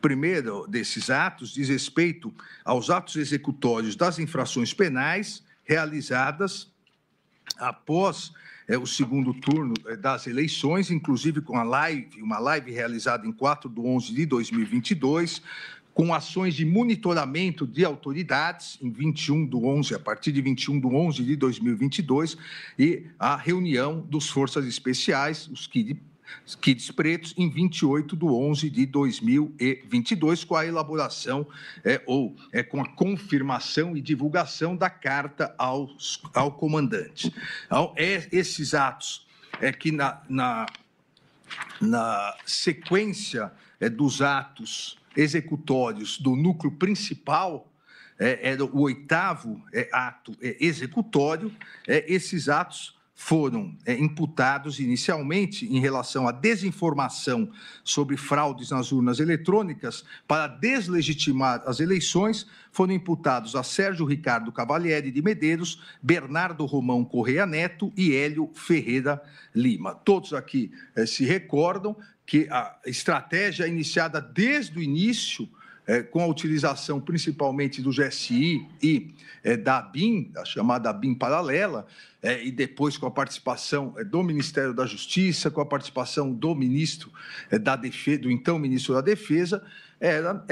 Primeiro desses atos diz respeito aos atos executórios das infrações penais realizadas após o segundo turno das eleições, inclusive com uma live realizada em 4/11/2022, com ações de monitoramento de autoridades em 21/11, a partir de 21/11/2022, e a reunião dos Forças Especiais, os kits pretos, em 28/11/2022, com a elaboração com a confirmação e divulgação da carta ao comandante. Então, esses atos que na sequência dos atos executórios do núcleo principal, era o 8º ato executório, esses atos foram imputados inicialmente em relação à desinformação sobre fraudes nas urnas eletrônicas para deslegitimar as eleições, foram imputados a Sérgio Ricardo Cavalieri de Medeiros, Bernardo Romão Correia Neto e Hélio Ferreira Lima. Todos aqui se recordam que a estratégia iniciada desde o início, com a utilização principalmente do GSI e da ABIN, a chamada ABIN paralela, e depois com a participação do Ministério da Justiça, com a participação do ministro da Defesa, do então ministro da Defesa, era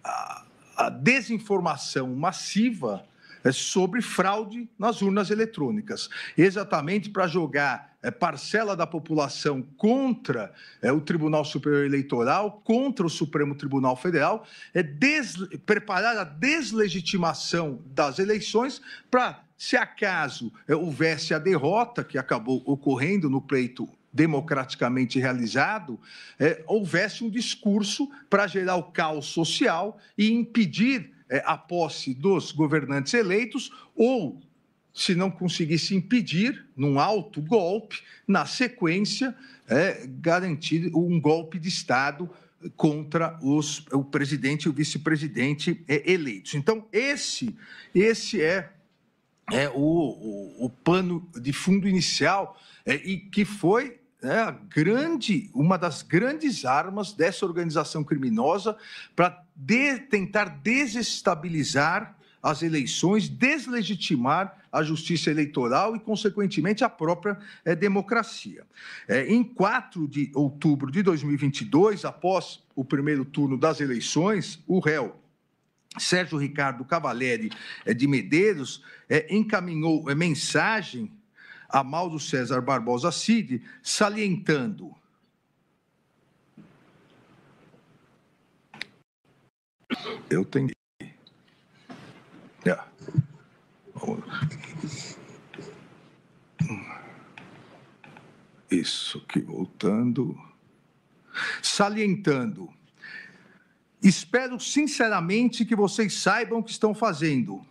a desinformação massiva sobre fraude nas urnas eletrônicas, exatamente para jogar parcela da população contra o Tribunal Superior Eleitoral, contra o Supremo Tribunal Federal, preparar a deslegitimação das eleições para, se acaso houvesse a derrota, que acabou ocorrendo no pleito democraticamente realizado, houvesse um discurso para gerar o caos social e impedir a posse dos governantes eleitos, ou, se não conseguisse impedir, num alto golpe, na sequência, garantir um golpe de Estado contra o presidente e o vice-presidente eleitos. Então, esse é o pano de fundo inicial, e que foi uma das grandes armas dessa organização criminosa para tentar desestabilizar as eleições, deslegitimar a justiça eleitoral e, consequentemente, a própria democracia. Em 4 de outubro de 2022, após o primeiro turno das eleições, o réu Sérgio Ricardo Cavalieri de Medeiros encaminhou mensagem a Mauro César Barbosa Cid, salientando: eu tenho isso aqui, voltando, salientando: espero sinceramente que vocês saibam o que estão fazendo.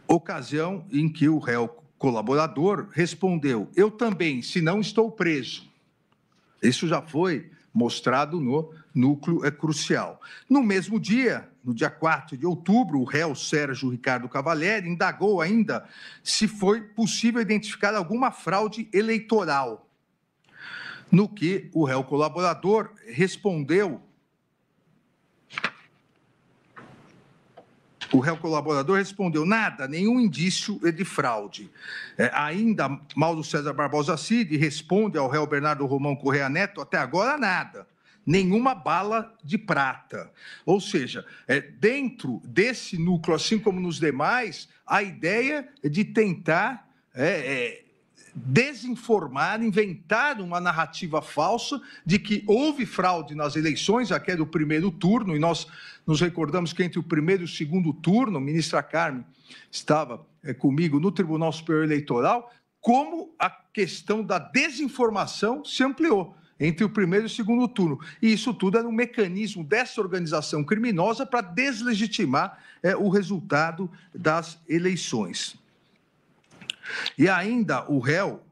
Ocasião em que o réu colaborador respondeu: eu também, se não estou preso. Isso já foi mostrado no núcleo crucial. No mesmo dia, no dia 4 de outubro, o réu Sérgio Ricardo Cavalieri indagou ainda se foi possível identificar alguma fraude eleitoral, no que o réu colaborador respondeu. O réu colaborador respondeu: nada, nenhum indício de fraude. Ainda, Mauro César Barbosa Cid responde ao réu Bernardo Romão Correia Neto: até agora nada, nenhuma bala de prata. Ou seja, dentro desse núcleo, assim como nos demais, a ideia é de tentar desinformar, inventar uma narrativa falsa de que houve fraude nas eleições, aqui era o primeiro turno, e nós nos recordamos que entre o primeiro e o segundo turno, a ministra Carmen estava comigo no Tribunal Superior Eleitoral, como a questão da desinformação se ampliou entre o primeiro e o segundo turno. E isso tudo era um mecanismo dessa organização criminosa para deslegitimar o resultado das eleições. E ainda o réu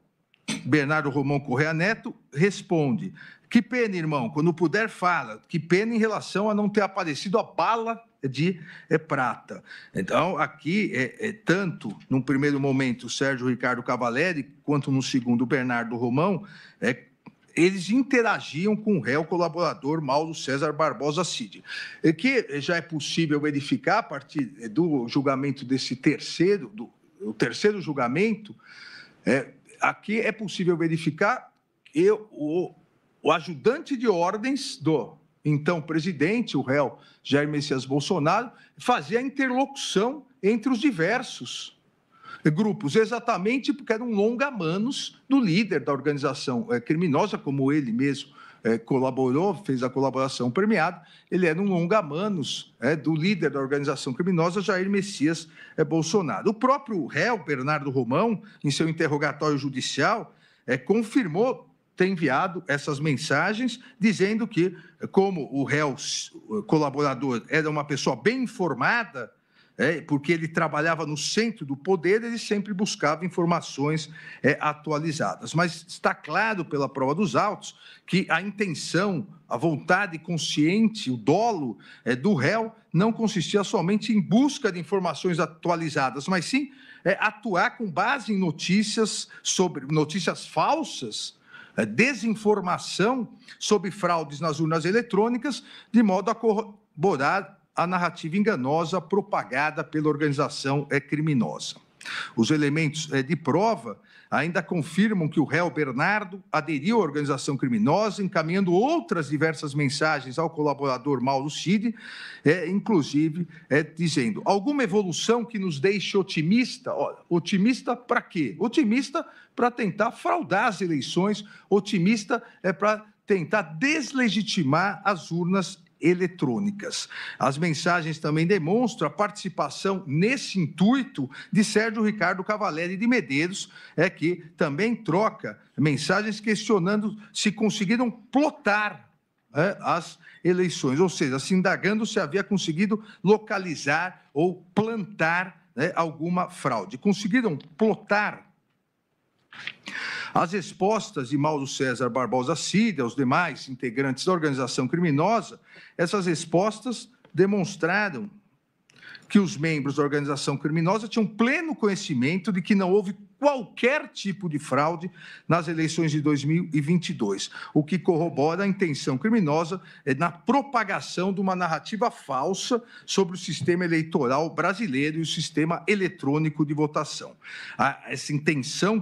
Bernardo Romão Correia Neto responde: que pena, irmão, quando puder fala, que pena em relação a não ter aparecido a bala de prata. Então, aqui, tanto num primeiro momento o Sérgio Ricardo Cavalieri, quanto no segundo o Bernardo Romão, eles interagiam com o réu colaborador Mauro César Barbosa Cid, que já é possível verificar a partir do julgamento desse terceiro julgamento. Aqui é possível verificar que o ajudante de ordens do então presidente, o réu Jair Messias Bolsonaro, fazia a interlocução entre os diversos grupos, exatamente porque era um longa-manos do líder da organização criminosa, como ele mesmo colaborou, fez a colaboração premiada, ele era um longa-manos do líder da organização criminosa, Jair Messias Bolsonaro. O próprio réu, Bernardo Romão, em seu interrogatório judicial, confirmou ter enviado essas mensagens, dizendo que, como o réu colaborador era uma pessoa bem informada, porque ele trabalhava no centro do poder, ele sempre buscava informações atualizadas. Mas está claro pela prova dos autos que a intenção, a vontade consciente, o dolo do réu não consistia somente em busca de informações atualizadas, mas sim atuar com base em notícias falsas, desinformação sobre fraudes nas urnas eletrônicas, de modo a corroborar a narrativa enganosa propagada pela organização criminosa. Os elementos de prova ainda confirmam que o réu Bernardo aderiu à organização criminosa, encaminhando outras diversas mensagens ao colaborador Mauro Cid, inclusive dizendo: alguma evolução que nos deixe otimista? Otimista para quê? Otimista para tentar fraudar as eleições, otimista para tentar deslegitimar as urnas eletrônicas. As mensagens também demonstram a participação nesse intuito de Sérgio Ricardo Cavalieri de Medeiros, que também troca mensagens questionando se conseguiram plotar as eleições, ou seja, se indagando se havia conseguido localizar ou plantar alguma fraude. Conseguiram plotar? As respostas de Mauro César Barbosa Cid aos demais integrantes da organização criminosa, essas respostas demonstraram que os membros da organização criminosa tinham pleno conhecimento de que não houve qualquer tipo de fraude nas eleições de 2022, o que corrobora a intenção criminosa na propagação de uma narrativa falsa sobre o sistema eleitoral brasileiro e o sistema eletrônico de votação. Essa intenção